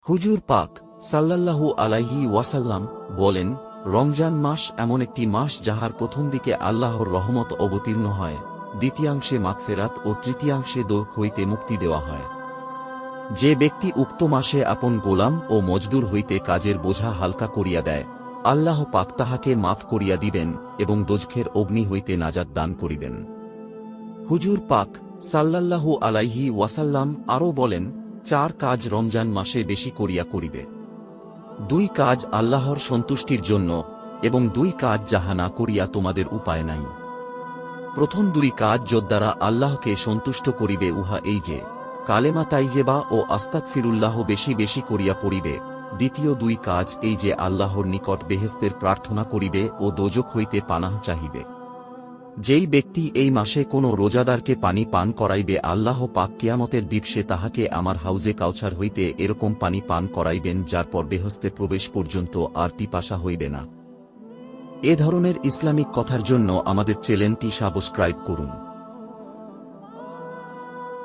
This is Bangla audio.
হুজুর পাক সাল্লাল্লাহু আলাইহি ওয়াসাল্লাম বলেন, রমজান মাস এমন একটি মাস যাহার প্রথম দিকে আল্লাহর রহমত অবতীর্ণ হয়, দ্বিতীয়াংশে মাগফিরাত ও তৃতীয়াংশে দোষ হইতে মুক্তি দেওয়া হয়। যে ব্যক্তি উক্ত মাসে আপন গোলাম ও মজদুর হইতে কাজের বোঝা হালকা করিয়া দেয়, আল্লাহ পাক তাহাকে মাফ করিয়া দিবেন এবং দোজখের অগ্নি হইতে নাজাত দান করিবেন। হুজুর পাক সাল্লাল্লাহু আলাইহি ওয়াসাল্লাম আরও বলেন, 4 কাজ রমজান মাসে বেশি করিয়া করিবে। 2 কাজ আল্লাহর সন্তুষ্টির জন্য, এবং 2 কাজ যাহা না করিয়া তোমাদের উপায় নাই। প্রথম 2 কাজ যদ্বারা আল্লাহকে সন্তুষ্ট করিবে উহা এই যে, কালেমা তাইয়েবা ও আস্তাগফিরুল্লাহ বেশি বেশি করিয়া পড়িবে। দ্বিতীয় 2 কাজ এই যে, আল্লাহর নিকট বেহেশতের প্রার্থনা করিবে ও দোজখ হইতে পানাহ চাহিবে। যেই ব্যক্তি এই মাসে কোন রোজাদারকে পানি পান করাইবে, আল্লাহ পাক কিয়ামতের দিবসে তাহাকে আমার হাউজে কাউছার হইতে এরকম পানি পান করাইবেন যার পর বেহেশতে প্রবেশ পর্যন্ত আর পিপাসা হইবে না। এ ধরনের ইসলামিক কথার জন্য আমাদের চ্যানেলটি সাবস্ক্রাইব করুন।